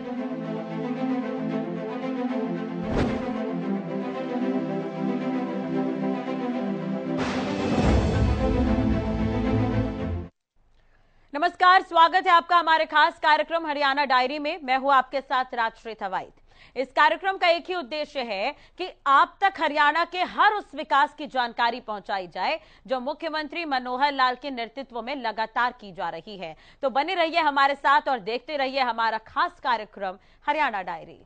नमस्कार, स्वागत है आपका हमारे खास कार्यक्रम हरियाणा डायरी में। मैं हूं आपके साथ राजश्री थवाइट। इस कार्यक्रम का एक ही उद्देश्य है कि आप तक हरियाणा के हर उस विकास की जानकारी पहुंचाई जाए जो मुख्यमंत्री मनोहर लाल के नेतृत्व में लगातार की जा रही है। तो बने रहिए हमारे साथ और देखते रहिए हमारा खास कार्यक्रम हरियाणा डायरी।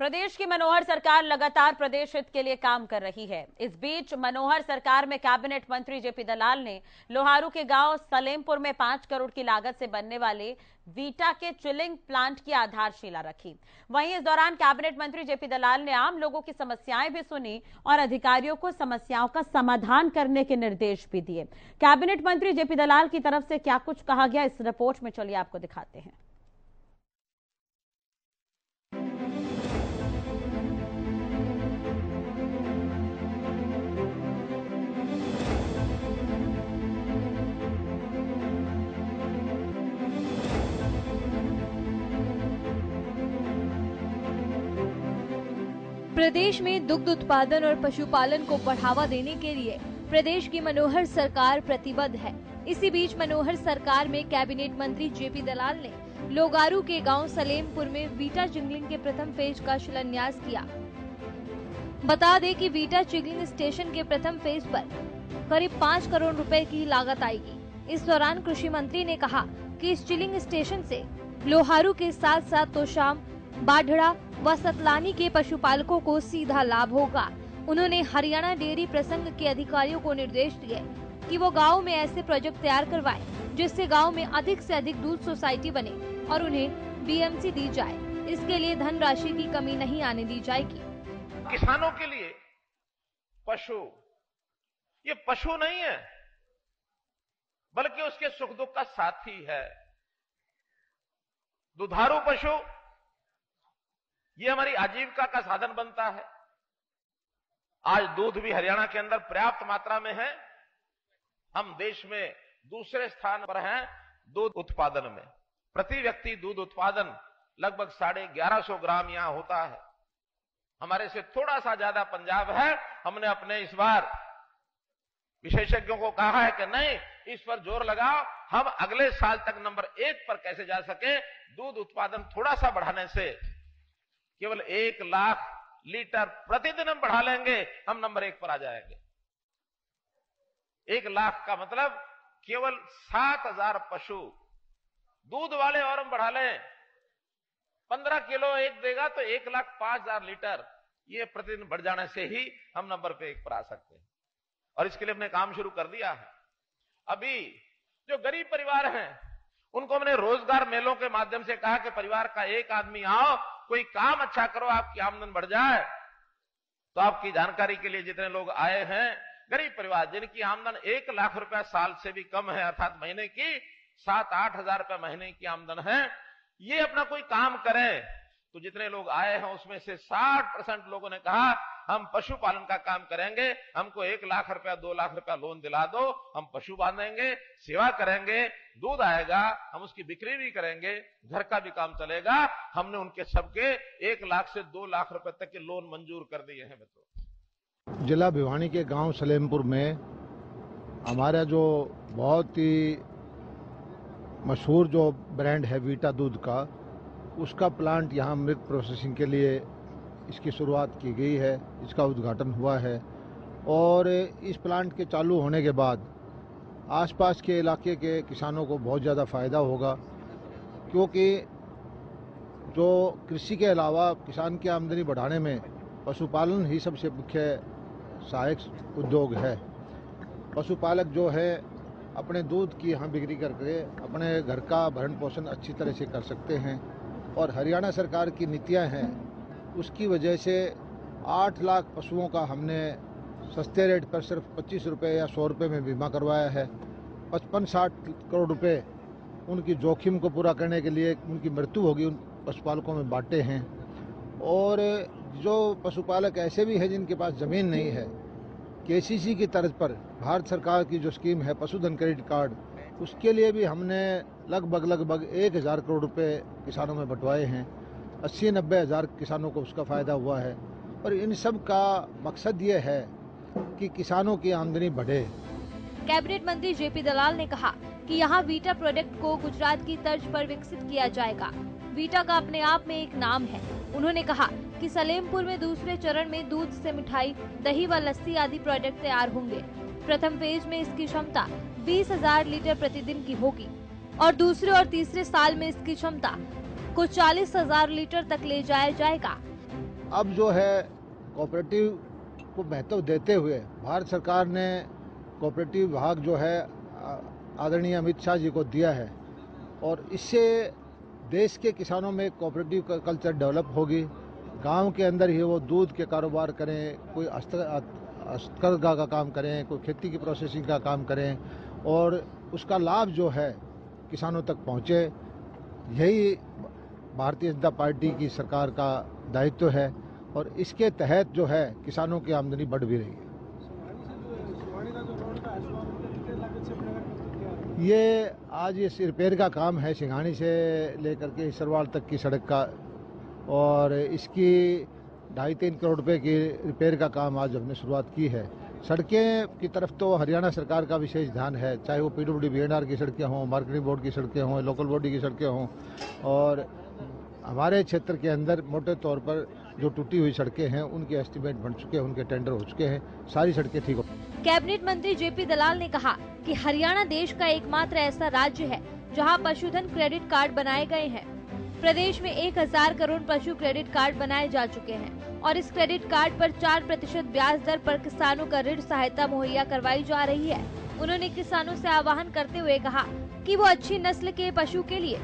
प्रदेश की मनोहर सरकार लगातार प्रदेश हित के लिए काम कर रही है। इस बीच मनोहर सरकार में कैबिनेट मंत्री जेपी दलाल ने लोहारू के गांव सलेमपुर में 5 करोड़ की लागत से बनने वाले वीटा के चिलिंग प्लांट की आधारशिला रखी। वहीं इस दौरान कैबिनेट मंत्री जेपी दलाल ने आम लोगों की समस्याएं भी सुनी और अधिकारियों को समस्याओं का समाधान करने के निर्देश भी दिए। कैबिनेट मंत्री जेपी दलाल की तरफ से क्या कुछ कहा गया, इस रिपोर्ट में चलिए आपको दिखाते हैं। प्रदेश में दुग्ध उत्पादन और पशुपालन को बढ़ावा देने के लिए प्रदेश की मनोहर सरकार प्रतिबद्ध है। इसी बीच मनोहर सरकार में कैबिनेट मंत्री जेपी दलाल ने लोगारू के गांव सलेमपुर में वीटा चिगलिंग के प्रथम फेज का शिलान्यास किया। बता दें कि वीटा चिगलिंग स्टेशन के प्रथम फेज पर करीब 5 करोड़ रुपए की लागत आएगी। इस दौरान कृषि मंत्री ने कहा कि इस चिलिंग स्टेशन से लोहारू के साथ साथ तोशाम, बाढ़ड़ा व सतलानी के पशुपालकों को सीधा लाभ होगा। उन्होंने हरियाणा डेयरी प्रसंघ के अधिकारियों को निर्देश दिए कि वो गांव में ऐसे प्रोजेक्ट तैयार करवाएं जिससे गांव में अधिक से अधिक दूध सोसाइटी बने और उन्हें बीएमसी दी जाए। इसके लिए धनराशि की कमी नहीं आने दी जाएगी। किसानों के लिए पशु ये पशु नहीं है, बल्कि उसके सुख दुख का साथी है। दुधारू पशु ये हमारी आजीविका का साधन बनता है। आज दूध भी हरियाणा के अंदर पर्याप्त मात्रा में है। हम देश में दूसरे स्थान पर हैं दूध उत्पादन में। प्रति व्यक्ति दूध उत्पादन लगभग 1150 ग्राम यहां होता है। हमारे से थोड़ा सा ज्यादा पंजाब है। हमने अपने इस बार विशेषज्ञों को कहा है कि नहीं, इस पर जोर लगाओ, हम अगले साल तक नंबर 1 पर कैसे जा सके। दूध उत्पादन थोड़ा सा बढ़ाने से केवल 1 लाख लीटर प्रतिदिन हम बढ़ा लेंगे, हम नंबर 1 पर आ जाएंगे। 1 लाख का मतलब केवल 7000 पशु दूध वाले और हम बढ़ा लें, 15 किलो एक देगा तो 1,05,000 लीटर, ये प्रतिदिन बढ़ जाने से ही हम नंबर पे 1 पर आ सकते हैं। और इसके लिए हमने काम शुरू कर दिया है। अभी जो गरीब परिवार हैं उनको हमने रोजगार मेलों के माध्यम से कहा कि परिवार का एक आदमी आओ, कोई काम अच्छा करो, आपकी आमदन बढ़ जाए। तो आपकी जानकारी के लिए जितने लोग आए हैं, गरीब परिवार जिनकी आमदन 1 लाख रुपया साल से भी कम है, अर्थात महीने की 7-8 हजार रुपया महीने की आमदन है, ये अपना कोई काम करें। तो जितने लोग आए हैं उसमें से 60% लोगों ने कहा हम पशुपालन का काम करेंगे, हमको 1 लाख रुपया 2 लाख रुपया लोन दिला दो, हम पशु बांधेंगे, सेवा करेंगे, दूध आएगा, हम उसकी बिक्री भी करेंगे, घर का भी काम चलेगा। हमने उनके सबके 1 लाख से 2 लाख रुपए तक के लोन मंजूर कर दिए हैं मित्रों। जिला भिवानी के गांव सलेमपुर में हमारा जो बहुत ही मशहूर जो ब्रांड है वीटा दूध का, उसका प्लांट यहाँ मिल्क प्रोसेसिंग के लिए इसकी शुरुआत की गई है, इसका उद्घाटन हुआ है। और इस प्लांट के चालू होने के बाद आसपास के इलाके के किसानों को बहुत ज़्यादा फ़ायदा होगा, क्योंकि जो कृषि के अलावा किसान की आमदनी बढ़ाने में पशुपालन ही सबसे मुख्य सहायक उद्योग है। पशुपालक जो है अपने दूध की यहाँ बिक्री करके अपने घर का भरण पोषण अच्छी तरह से कर सकते हैं। और हरियाणा सरकार की नीतियाँ हैं, उसकी वजह से 8 लाख पशुओं का हमने सस्ते रेट पर सिर्फ 25 रुपये या 100 रुपये में बीमा करवाया है। 55-60 करोड़ रुपए उनकी जोखिम को पूरा करने के लिए उनकी मृत्यु होगी उन पशुपालकों में बांटे हैं। और जो पशुपालक ऐसे भी हैं जिनके पास ज़मीन नहीं है, केसीसी की तर्ज पर भारत सरकार की जो स्कीम है पशुधन क्रेडिट कार्ड, उसके लिए भी हमने लगभग 1,000 करोड़ रुपए किसानों में बंटवाए हैं। 80-90 हज़ार किसानों को उसका फ़ायदा हुआ है और इन सब का मकसद ये है कि किसानों की आमदनी बढ़े। कैबिनेट मंत्री जेपी दलाल ने कहा कि यहाँ वीटा प्रोडक्ट को गुजरात की तर्ज पर विकसित किया जाएगा। वीटा का अपने आप में एक नाम है। उन्होंने कहा कि सलेमपुर में दूसरे चरण में दूध से मिठाई, दही व लस्सी आदि प्रोडक्ट तैयार होंगे। प्रथम फेज में इसकी क्षमता 20,000 लीटर प्रतिदिन की होगी और दूसरे और तीसरे साल में इसकी क्षमता को 40,000 लीटर तक ले जाया जाएगा। अब जो है कोऑपरेटिव को महत्व देते हुए भारत सरकार ने कोऑपरेटिव विभाग जो है आदरणीय अमित शाह जी को दिया है और इससे देश के किसानों में कोऑपरेटिव कल्चर डेवलप होगी। गांव के अंदर ही वो दूध के कारोबार करें, कोई हस्तकरघा का काम करें, कोई खेती की प्रोसेसिंग का काम करें और उसका लाभ जो है किसानों तक पहुंचे। यही भारतीय जनता पार्टी की सरकार का दायित्व है और इसके तहत जो है किसानों की आमदनी बढ़ भी रही है। ये आज ये रिपेयर का काम है, सिंघानी से लेकर के सरवाल तक की सड़क का, और इसकी 2.5-3 करोड़ रुपए की रिपेयर का काम आज हमने शुरुआत की है। सड़कें की तरफ तो हरियाणा सरकार का विशेष ध्यान है, चाहे वो PWD BNR की सड़कें हों, मार्केटिंग बोर्ड की सड़कें हों, लोकल बॉडी की सड़कें हों, और हमारे क्षेत्र के अंदर मोटे तौर पर जो टूटी हुई सड़कें हैं उनके एस्टीमेट बन चुके हैं, उनके टेंडर हो चुके हैं, सारी सड़कें ठीक हो। कैबिनेट मंत्री जेपी दलाल ने कहा कि हरियाणा देश का एकमात्र ऐसा राज्य है जहां पशुधन क्रेडिट कार्ड बनाए गए हैं। प्रदेश में 1,000 करोड़ पशु क्रेडिट कार्ड बनाए जा चुके हैं और इस क्रेडिट कार्ड पर 4% ब्याज दर पर किसानों का ऋण सहायता मुहैया करवाई जा रही है। उन्होंने किसानों से आह्वान करते हुए कहा कि वो अच्छी नस्ल के पशु के लिए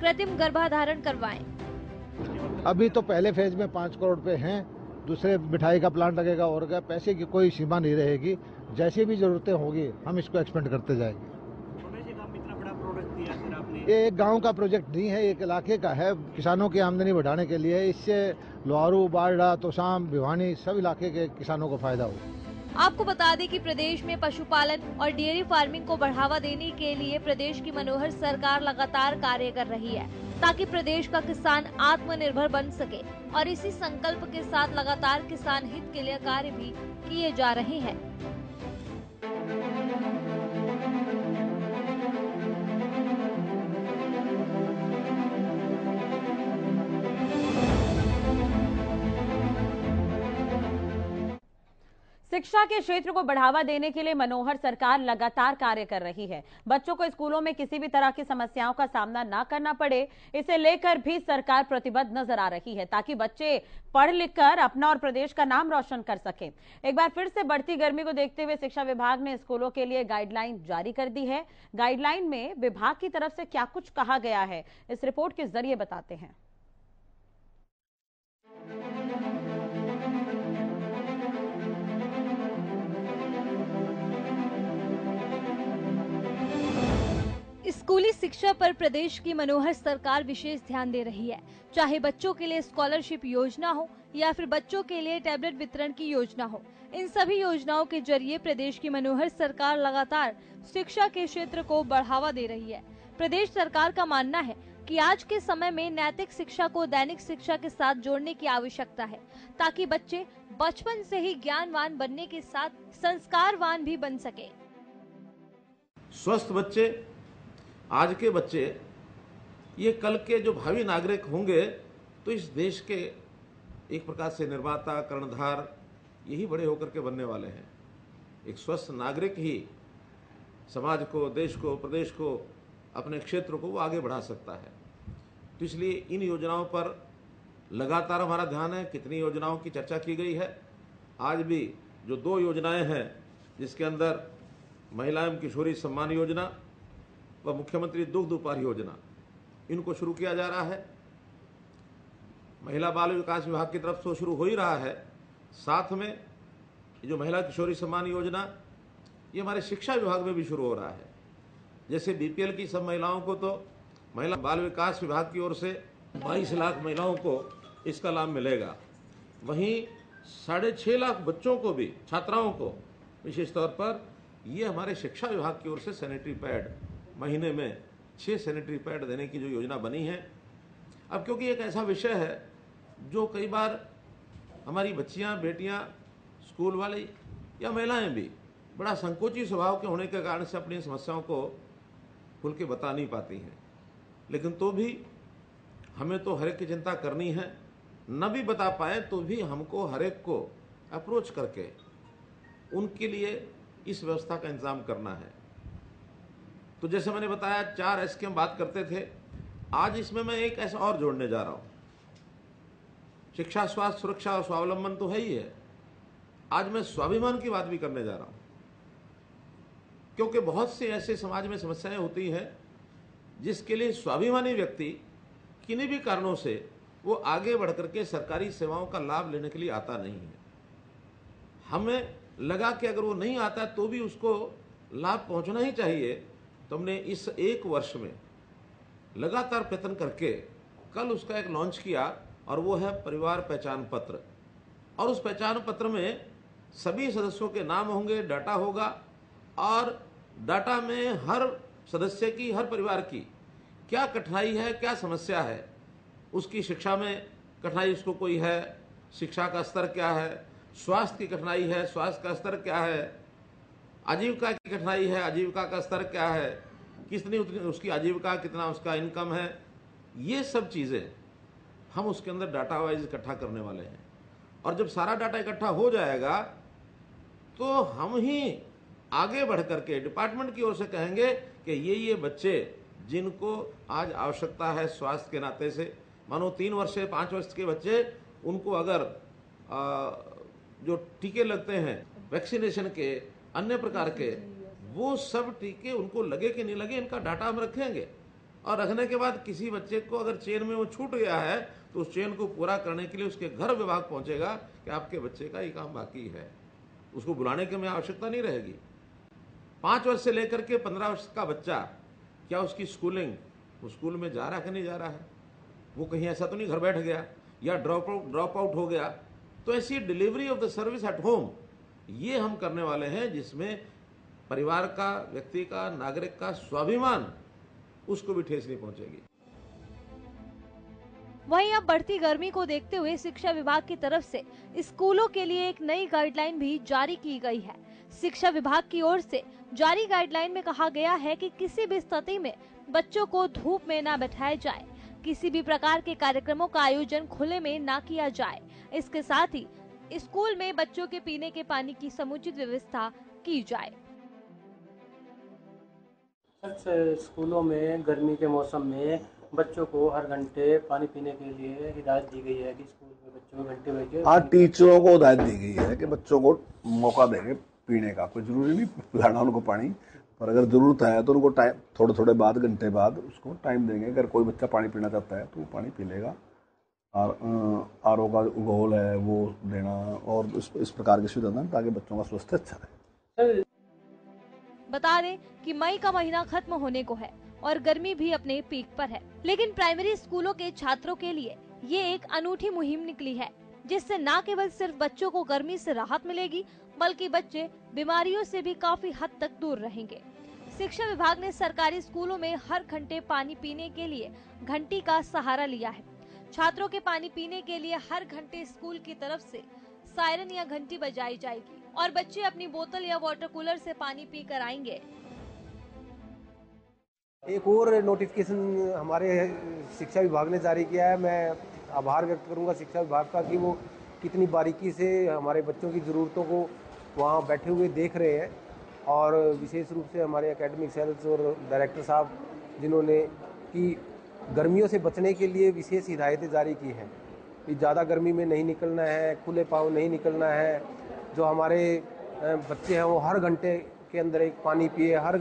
कृत्रिम गर्भाधारण करवाएं। अभी तो पहले फेज में 5 करोड़ रुपए हैं, दूसरे मिठाई का प्लांट लगेगा और क्या, पैसे की कोई सीमा नहीं रहेगी। जैसी भी जरूरतें होगी हम इसको एक्सपेंड करते जाएंगे। ये एक गांव का प्रोजेक्ट नहीं है, एक इलाके का है, किसानों की आमदनी बढ़ाने के लिए। इससे लोहारू, बारडा, तोशाम, भिवानी सब इलाके के किसानों को फायदा होगा। आपको बता दें कि प्रदेश में पशुपालन और डेयरी फार्मिंग को बढ़ावा देने के लिए प्रदेश की मनोहर सरकार लगातार कार्य कर रही है ताकि प्रदेश का किसान आत्मनिर्भर बन सके और इसी संकल्प के साथ लगातार किसान हित के लिए कार्य भी किए जा रहे हैं। शिक्षा के क्षेत्र को बढ़ावा देने के लिए मनोहर सरकार लगातार कार्य कर रही है। बच्चों को स्कूलों में किसी भी तरह की समस्याओं का सामना ना करना पड़े, इसे लेकर भी सरकार प्रतिबद्ध नजर आ रही है ताकि बच्चे पढ़ लिख कर अपना और प्रदेश का नाम रोशन कर सके। एक बार फिर से बढ़ती गर्मी को देखते हुए शिक्षा विभाग ने स्कूलों के लिए गाइडलाइन जारी कर दी है। गाइडलाइन में विभाग की तरफ से क्या कुछ कहा गया है, इस रिपोर्ट के जरिए बताते हैं। स्कूली शिक्षा पर प्रदेश की मनोहर सरकार विशेष ध्यान दे रही है, चाहे बच्चों के लिए स्कॉलरशिप योजना हो या फिर बच्चों के लिए टैबलेट वितरण की योजना हो। इन सभी योजनाओं के जरिए प्रदेश की मनोहर सरकार लगातार शिक्षा के क्षेत्र को बढ़ावा दे रही है। प्रदेश सरकार का मानना है कि आज के समय में नैतिक शिक्षा को दैनिक शिक्षा के साथ जोड़ने की आवश्यकता है ताकि बच्चे बचपन से ही ज्ञानवान बनने के साथ संस्कारवान भी बन सके। स्वस्थ बच्चे, आज के बच्चे, ये कल के जो भावी नागरिक होंगे तो इस देश के एक प्रकार से निर्माता, कर्णधार यही बड़े होकर के बनने वाले हैं। एक स्वस्थ नागरिक ही समाज को, देश को, प्रदेश को, अपने क्षेत्र को वो आगे बढ़ा सकता है। तो इसलिए इन योजनाओं पर लगातार हमारा ध्यान है। कितनी योजनाओं की चर्चा की गई है। आज भी जो 2 योजनाएं हैं जिसके अंदर महिला एवं किशोरी सम्मान योजना व मुख्यमंत्री दुग्ध उपहार योजना, इनको शुरू किया जा रहा है। महिला बाल विकास विभाग की तरफ से शुरू हो ही रहा है। साथ में जो महिला किशोरी सम्मान योजना, ये हमारे शिक्षा विभाग में भी शुरू हो रहा है। जैसे BPL की सब महिलाओं को तो महिला बाल विकास विभाग की ओर से 22 लाख महिलाओं को इसका लाभ मिलेगा। वहीं 6.5 लाख बच्चों को भी, छात्राओं को विशेष तौर पर, ये हमारे शिक्षा विभाग की ओर से सैनिटरी पैड, महीने में 6 सैनिटरी पैड देने की जो योजना बनी है। अब क्योंकि एक ऐसा विषय है जो कई बार हमारी बच्चियां, बेटियां, स्कूल वाली या महिलाएं भी बड़ा संकोची स्वभाव के होने के कारण से अपनी समस्याओं को खुल के बता नहीं पाती हैं, लेकिन तो भी हमें तो हर एक की चिंता करनी है। न भी बता पाए तो भी हमको हर एक को अप्रोच करके उनके लिए इस व्यवस्था का इंतजाम करना है। तो जैसे मैंने बताया 4S की हम बात करते थे, आज इसमें मैं एक ऐसा और जोड़ने जा रहा हूं। शिक्षा, स्वास्थ्य, सुरक्षा और स्वावलंबन तो है ही है, आज मैं स्वाभिमान की बात भी करने जा रहा हूं, क्योंकि बहुत से ऐसे समाज में समस्याएं होती हैं जिसके लिए स्वाभिमानी व्यक्ति किन्हीं भी कारणों से वो आगे बढ़कर के सरकारी सेवाओं का लाभ लेने के लिए आता नहीं है। हमें लगा कि अगर वो नहीं आता तो भी उसको लाभ पहुंचना ही चाहिए। तो हमने इस 1 वर्ष में लगातार प्रयत्न करके कल उसका एक लॉन्च किया, और वो है परिवार पहचान पत्र। और उस पहचान पत्र में सभी सदस्यों के नाम होंगे, डाटा होगा, और डाटा में हर सदस्य की, हर परिवार की क्या कठिनाई है, क्या समस्या है, उसकी शिक्षा में कठिनाई उसको कोई है, शिक्षा का स्तर क्या है, स्वास्थ्य की कठिनाई है, स्वास्थ्य का स्तर क्या है, आजीविका की कठिनाई है, आजीविका का स्तर क्या है, कितनी उसकी आजीविका, कितना उसका इनकम है, ये सब चीज़ें हम उसके अंदर डाटा वाइज इकट्ठा करने वाले हैं। और जब सारा डाटा इकट्ठा हो जाएगा तो हम ही आगे बढ़ करके डिपार्टमेंट की ओर से कहेंगे कि ये बच्चे जिनको आज आवश्यकता है स्वास्थ्य के नाते से, मानो 3 वर्ष से 5 वर्ष के बच्चे, उनको अगर जो टीके लगते हैं वैक्सीनेशन के, अन्य प्रकार के, वो सब टीके उनको लगे कि नहीं लगे, इनका डाटा हम रखेंगे। और रखने के बाद किसी बच्चे को अगर चेन में वो छूट गया है तो उस चेन को पूरा करने के लिए उसके घर विभाग पहुंचेगा कि आपके बच्चे का ये काम बाकी है, उसको बुलाने की हमें आवश्यकता नहीं रहेगी। 5 वर्ष से लेकर के 15 वर्ष का बच्चा, क्या उसकी स्कूलिंग, वो स्कूल में जा रहा है कि नहीं जा रहा है, वो कहीं ऐसा तो नहीं घर बैठ गया या ड्रॉप आउट हो गया। तो ऐसी delivery of the service at home ये हम करने वाले हैं, जिसमें परिवार का, व्यक्ति का, नागरिक का स्वाभिमान, उसको भी ठेस नहीं पहुंचेगी। वहीं अब बढ़ती गर्मी को देखते हुए शिक्षा विभाग की तरफ से स्कूलों के लिए एक नई गाइडलाइन भी जारी की गई है। शिक्षा विभाग की ओर से जारी गाइडलाइन में कहा गया है कि किसी भी स्थिति में बच्चों को धूप में न बैठाया जाए, किसी भी प्रकार के कार्यक्रमों का आयोजन खुले में न किया जाए। इसके साथ ही स्कूल में बच्चों के पीने के पानी की समुचित व्यवस्था की जाए। स्कूलों में गर्मी के मौसम में बच्चों को हर घंटे पानी पीने के लिए हिदायत दी गई है कि स्कूल में बच्चों को घंटे बजे। आज टीचरों को हिदायत दी गई है कि बच्चों को मौका देंगे पीने का, कोई जरूरी नहीं पिलाना उनको पानी, पर अगर जरूरत है तो उनको टाइम, थोड़े बाद, घंटे बाद उसको टाइम देंगे। अगर कोई बच्चा पानी पीना चाहता है तो वो पानी पी लेगा। और आरओ का घोल है वो देना, और इस प्रकार की सुविधा देना ताकि बच्चों का स्वास्थ्य अच्छा रहे। बता दें कि मई का महीना खत्म होने को है और गर्मी भी अपने पीक पर है, लेकिन प्राइमरी स्कूलों के छात्रों के लिए ये एक अनूठी मुहिम निकली है, जिससे न केवल सिर्फ बच्चों को गर्मी से राहत मिलेगी, बल्कि बच्चे बीमारियों से भी काफी हद तक दूर रहेंगे। शिक्षा विभाग ने सरकारी स्कूलों में हर घंटे पानी पीने के लिए घंटी का सहारा लिया है। छात्रों के पानी पीने के लिए हर घंटे स्कूल की तरफ से सायरन या घंटी बजाई जाएगी और बच्चे अपनी बोतल या वाटर कूलर से पानी पी कर आएंगे। एक और नोटिफिकेशन हमारे शिक्षा विभाग ने जारी किया है। मैं आभार व्यक्त करूंगा शिक्षा विभाग का कि वो कितनी बारीकी से हमारे बच्चों की ज़रूरतों को वहाँ बैठे हुए देख रहे हैं, और विशेष रूप से हमारे एकेडमिक सेल्स और डायरेक्टर साहब जिन्होंने कि गर्मियों से बचने के लिए विशेष हिदायतें जारी की हैं कि ज़्यादा गर्मी में नहीं निकलना है, खुले पाँव नहीं निकलना है। जो हमारे बच्चे हैं वो हर घंटे के अंदर एक पानी पिए, हर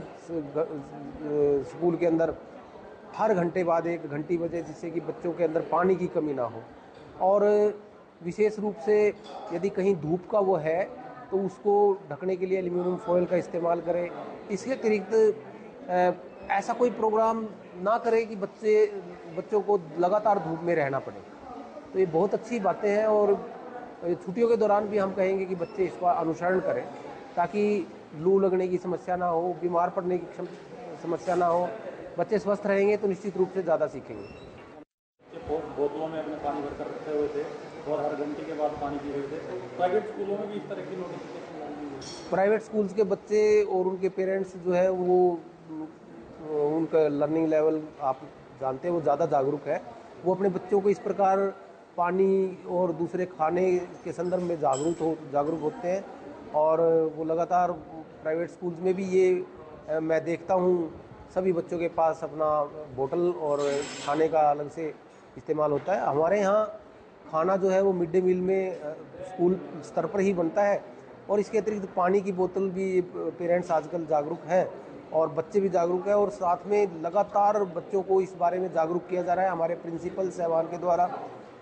स्कूल के अंदर हर घंटे बाद एक घंटी बजे, जिससे कि बच्चों के अंदर पानी की कमी ना हो। और विशेष रूप से यदि कहीं धूप का वो है तो उसको ढकने के लिए एल्यूमिनियम फॉयल का इस्तेमाल करें। इसके अतिरिक्त ऐसा कोई प्रोग्राम ना करें कि बच्चों को लगातार धूप में रहना पड़े। तो ये बहुत अच्छी बातें हैं और छुट्टियों के दौरान भी हम कहेंगे कि बच्चे इसका अनुसरण करें, ताकि लू लगने की समस्या ना हो, बीमार पड़ने की समस्या ना हो। बच्चे स्वस्थ रहेंगे तो निश्चित रूप से ज़्यादा सीखेंगे। बोतलों में अपने पानी भरकर रखे हुए थे और हर घंटे के बाद पानी पी रहे थे। प्राइवेट स्कूलों में भी इस तरह की नोटिफिकेशन लगी हुई है। प्राइवेट स्कूल्स के बच्चे और उनके पेरेंट्स जो है वो उनका लर्निंग लेवल आप जानते हैं वो ज़्यादा जागरूक है। वो अपने बच्चों को इस प्रकार पानी और दूसरे खाने के संदर्भ में जागरूक होते हैं, और वो लगातार प्राइवेट स्कूल्स में भी ये मैं देखता हूँ सभी बच्चों के पास अपना बोतल और खाने का अलग से इस्तेमाल होता है। हमारे यहाँ खाना जो है वो मिड डे मील में स्कूल स्तर पर ही बनता है, और इसके अतिरिक्त पानी की बोतल भी पेरेंट्स आजकल जागरूक हैं और बच्चे भी जागरूक हैं, और साथ में लगातार बच्चों को इस बारे में जागरूक किया जा रहा है हमारे प्रिंसिपल साहबान के द्वारा,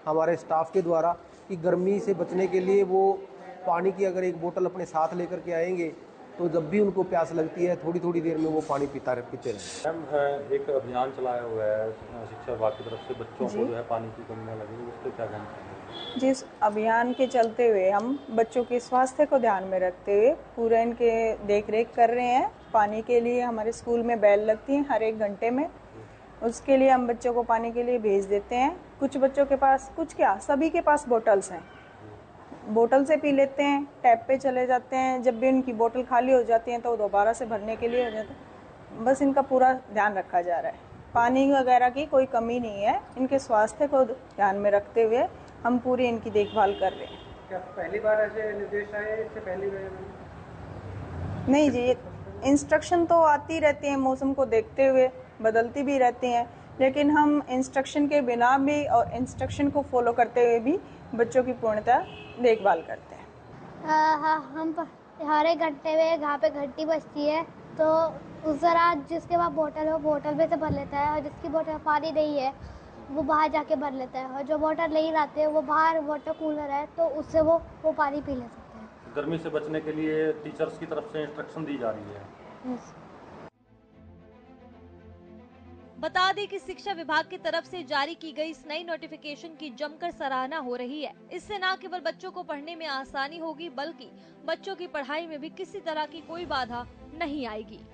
हमारे स्टाफ के द्वारा, कि गर्मी से बचने के लिए वो पानी की अगर एक बोतल अपने साथ लेकर के आएंगे तो जब भी उनको प्यास लगती है थोड़ी थोड़ी देर में वो पानी पीते रहें। मैम, एक अभियान चलाया हुआ है शिक्षा विभाग की तरफ से, बच्चों को जो है पानी की कमी न लगे, उस पर क्या कहना चाहिए? जिस अभियान के चलते हुए हम बच्चों के स्वास्थ्य को ध्यान में रखते हुए पूरे इनके देख रेख कर रहे हैं। पानी के लिए हमारे स्कूल में बेल लगती है हर 1 घंटे में, उसके लिए हम बच्चों को पानी के लिए भेज देते हैं। कुछ बच्चों के पास, कुछ क्या सभी के पास बोटल्स हैं, बोतल से पी लेते हैं, टैप पे चले जाते हैं, जब भी उनकी बोतल खाली हो जाती है तो दोबारा से भरने के लिए हो जाता है। बस इनका पूरा ध्यान रखा जा रहा है, पानी वगैरह की कोई कमी नहीं है। इनके स्वास्थ्य को ध्यान में रखते हुए हम पूरी इनकी देखभाल कर रहे हैं। क्या पहली बार ऐसे निर्देश आए, इससे पहली बार? नहीं जी, इंस्ट्रक्शन तो आती रहती हैं, मौसम को देखते हुए बदलती भी रहती हैं, लेकिन हम इंस्ट्रक्शन के बिना भी और इंस्ट्रक्शन को फॉलो करते हुए भी बच्चों की पूर्णतः देखभाल करते हैं। हम हर 1 घंटे में जहाँ पे घंटी बजती है तो उस दौरान जिसके पास बोतल हो बोतल में से भर लेता है, और जिसकी बोतल पानी नहीं है वो बाहर जाके भर लेता है, और जो बोतल नहीं लाते वो बाहर वाटर कूलर है तो उससे वो पानी पी ले सकते हैं। गर्मी से बचने के लिए टीचर्स की तरफ से इंस्ट्रक्शन दी जा रही है। बता दें कि शिक्षा विभाग की तरफ से जारी की गई इस नई नोटिफिकेशन की जमकर सराहना हो रही है। इससे न केवल बच्चों को पढ़ने में आसानी होगी, बल्कि बच्चों की पढ़ाई में भी किसी तरह की कोई बाधा नहीं आएगी।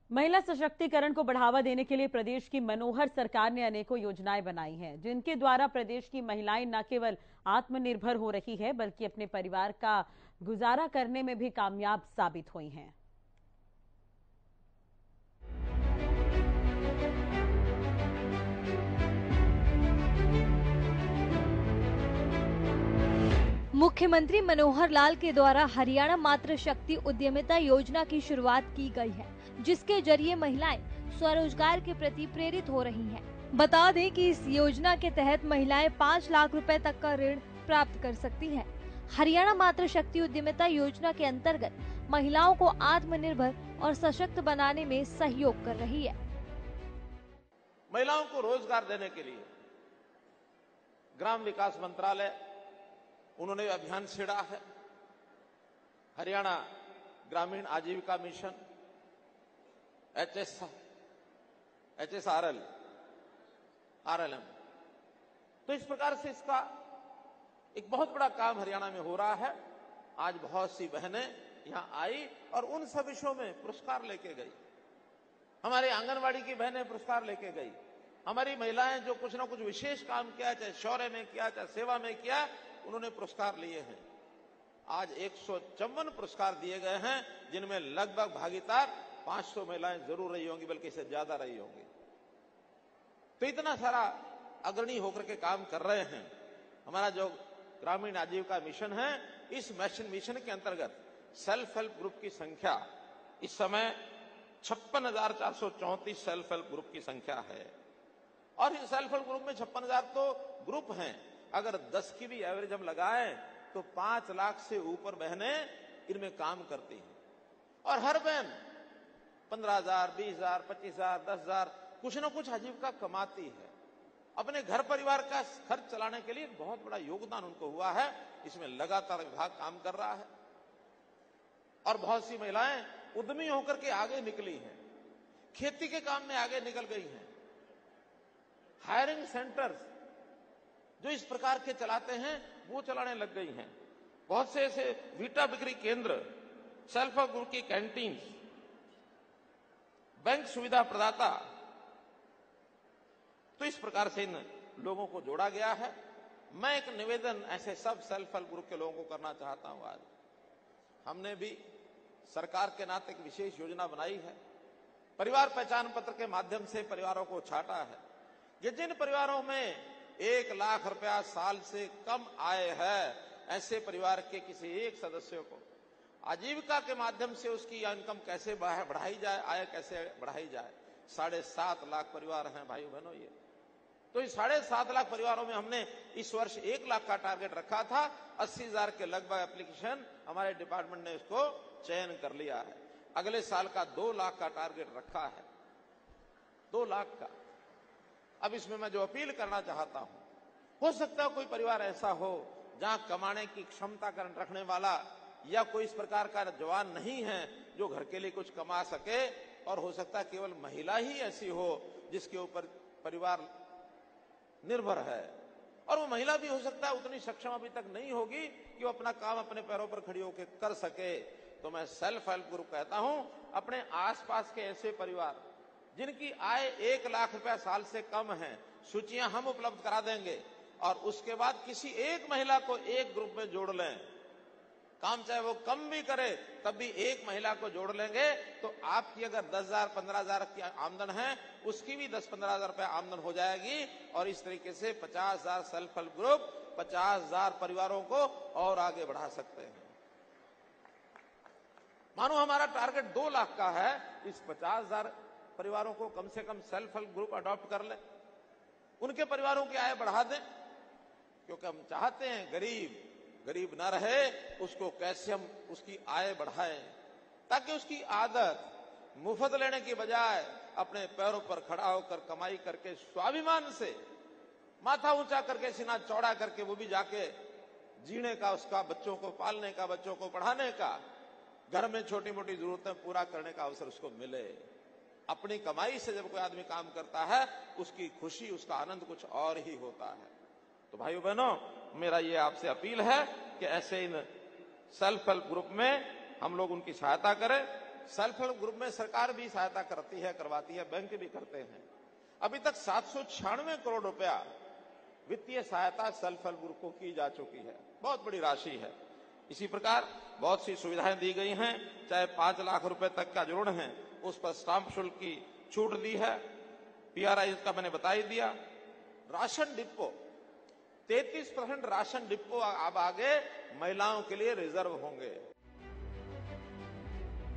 महिला सशक्तिकरण को बढ़ावा देने के लिए प्रदेश की मनोहर सरकार ने अनेकों योजनाएं बनाई हैं, जिनके द्वारा प्रदेश की महिलाएं न केवल आत्मनिर्भर हो रही है बल्कि अपने परिवार का गुजारा करने में भी कामयाब साबित हुई हैं। मुख्यमंत्री मनोहर लाल के द्वारा हरियाणा मातृ शक्ति उद्यमिता योजना की शुरुआत की गई है, जिसके जरिए महिलाएं स्वरोजगार के प्रति प्रेरित हो रही हैं। बता दें कि इस योजना के तहत महिलाएं 5 लाख रुपए तक का ऋण प्राप्त कर सकती हैं। हरियाणा मातृ शक्ति उद्यमिता योजना के अंतर्गत महिलाओं को आत्मनिर्भर और सशक्त बनाने में सहयोग कर रही है। महिलाओं को रोजगार देने के लिए ग्राम विकास मंत्रालय उन्होंने अभियान छेड़ा है। हरियाणा ग्रामीण आजीविका मिशन HSRL RLM, तो इस प्रकार से इसका एक बहुत बड़ा काम हरियाणा में हो रहा है। आज बहुत सी बहनें यहां आई और उन सब विषयों में पुरस्कार लेके गई। हमारे आंगनवाड़ी की बहनें पुरस्कार लेके गई। हमारी महिलाएं जो कुछ ना कुछ विशेष काम किया, चाहे शौर्य में किया, चाहे सेवा में किया, उन्होंने पुरस्कार लिए हैं। आज 154 पुरस्कार दिए गए हैं, जिनमें लगभग भागीदार 500 महिलाएं जरूर रही होंगी, बल्कि इससे ज्यादा रही होंगी। तो इतना सारा अग्रणी होकर के काम कर रहे हैं। हमारा जो ग्रामीण आजीविका मिशन है, इस मिशन के अंतर्गत सेल्फ हेल्प ग्रुप की संख्या इस समय 56,434 सेल्फ हेल्प ग्रुप की संख्या है। और इस सेल्फ हेल्प ग्रुप में 56,000 तो ग्रुप हैं। अगर 10 की भी एवरेज हम लगाएं तो 5 लाख से ऊपर बहनें इनमें काम करती हैं। और हर बहन 15,000, 20,000, 25,000, 10,000 कुछ ना कुछ आजीविका कमाती है। अपने घर परिवार का खर्च चलाने के लिए बहुत बड़ा योगदान उनको हुआ है। इसमें लगातार विभाग काम कर रहा है और बहुत सी महिलाएं उद्यमी होकर के आगे निकली हैं, खेती के काम में आगे निकल गई हैं। हायरिंग सेंटर्स जो इस प्रकार के चलाते हैं वो चलाने लग गई हैं। बहुत से ऐसे वीटा बिक्री केंद्र, सेल्फ हेल्प ग्रुप की कैंटीन, बैंक सुविधा प्रदाता, तो इस प्रकार से इन लोगों को जोड़ा गया है। मैं एक निवेदन ऐसे सब सेल्फ हेल्प ग्रुप के लोगों को करना चाहता हूं। आज हमने भी सरकार के नाते एक विशेष योजना बनाई है, परिवार पहचान पत्र के माध्यम से परिवारों को छाटा है। ये जिन परिवारों में 1 लाख रुपया साल से कम आय है, ऐसे परिवार के किसी एक सदस्य को आजीविका के माध्यम से उसकी इनकम कैसे बढ़ाई जाए, आय कैसे बढ़ाई जाए। 7.5 लाख परिवार हैं भाइयों बहनों ये। तो इस 7.5 लाख परिवारों में हमने इस वर्ष 1 लाख का टारगेट रखा था। 80,000 के लगभग एप्लीकेशन हमारे डिपार्टमेंट ने इसको चयन कर लिया है। अगले साल का 2 लाख का टारगेट रखा है, 2 लाख का। अब इसमें मैं जो अपील करना चाहता हूं, हो सकता है कोई परिवार ऐसा हो जहां कमाने की क्षमता रखने वाला या कोई इस प्रकार का जवान नहीं है जो घर के लिए कुछ कमा सके, और हो सकता है केवल महिला ही ऐसी हो जिसके ऊपर परिवार निर्भर है, और वो महिला भी हो सकता है उतनी सक्षम अभी तक नहीं होगी कि वो अपना काम अपने पैरों पर खड़ी होकर कर सके। तो मैं सेल्फ हेल्प ग्रुप कहता हूं, अपने आसपास के ऐसे परिवार जिनकी आय 1 लाख रुपया साल से कम है, सूचियां हम उपलब्ध करा देंगे और उसके बाद किसी एक महिला को एक ग्रुप में जोड़ लें। काम चाहे वो कम भी करे तब भी एक महिला को जोड़ लेंगे तो आपकी अगर 10,000 15,000 की आमदन है, उसकी भी 10-15,000 रुपए आमदन हो जाएगी। और इस तरीके से 50,000 सेल्फ हेल्प ग्रुप 50,000 परिवारों को और आगे बढ़ा सकते हैं। मानो हमारा टारगेट 2 लाख का है, इस 50,000 परिवारों को कम से कम सेल्फ हेल्प ग्रुप अडॉप्ट कर ले, उनके परिवारों की आय बढ़ा दें। क्योंकि हम चाहते हैं गरीब ना रहे, उसको कैसे हम उसकी आय बढ़ाएं ताकि उसकी आदत मुफ्त लेने की बजाय अपने पैरों पर खड़ा होकर कमाई करके स्वाभिमान से माथा ऊंचा करके सीना चौड़ा करके वो भी जाके जीने का, उसका बच्चों को पालने का, बच्चों को पढ़ाने का, घर में छोटी मोटी जरूरतें पूरा करने का अवसर उसको मिले। अपनी कमाई से जब कोई आदमी काम करता है उसकी खुशी, उसका आनंद कुछ और ही होता है। तो भाइयों बहनों, मेरा ये आपसे अपील है कि ऐसे इन सेल्फ हेल्प ग्रुप में हम लोग उनकी सहायता करें। सेल्फ हेल्प ग्रुप में सरकार भी सहायता करती है, करवाती है, बैंक भी करते हैं। अभी तक 796 करोड़ रुपया वित्तीय सहायता सेल्फ हेल्प ग्रुप को की जा चुकी है, बहुत बड़ी राशि है। इसी प्रकार बहुत सी सुविधाएं दी गई हैं, चाहे 5 लाख रुपए तक का ऋण है उस पर स्टाम्प शुल्क की छूट दी है, PRI का मैंने बता ही दिया। राशन डिपो 33% राशन डिपो अब आगे महिलाओं के लिए रिजर्व होंगे।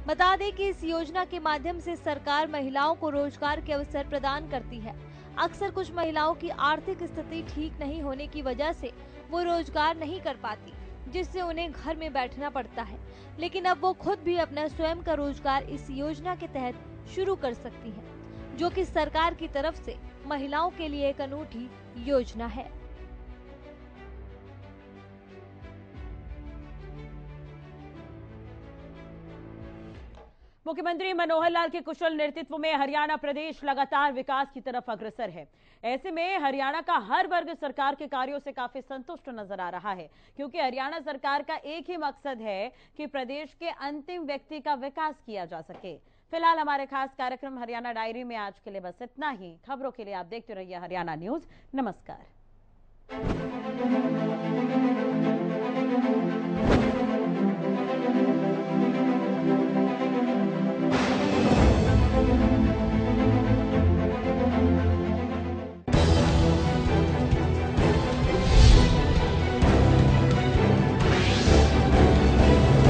बता दें कि इस योजना के माध्यम से सरकार महिलाओं को रोजगार के अवसर प्रदान करती है। अक्सर कुछ महिलाओं की आर्थिक स्थिति ठीक नहीं होने की वजह से वो रोजगार नहीं कर पाती, जिससे उन्हें घर में बैठना पड़ता है। लेकिन अब वो खुद भी अपना स्वयं का रोजगार इस योजना के तहत शुरू कर सकती हैं, जो कि सरकार की तरफ से महिलाओं के लिए एक अनूठी योजना है। मुख्यमंत्री मनोहर लाल के कुशल नेतृत्व में हरियाणा प्रदेश लगातार विकास की तरफ अग्रसर है। ऐसे में हरियाणा का हर वर्ग सरकार के कार्यों से काफी संतुष्ट नजर आ रहा है, क्योंकि हरियाणा सरकार का एक ही मकसद है कि प्रदेश के अंतिम व्यक्ति का विकास किया जा सके। फिलहाल हमारे खास कार्यक्रम हरियाणा डायरी में आज के लिए बस इतना ही। खबरों के लिए आप देखते रहिए हरियाणा न्यूज। नमस्कार।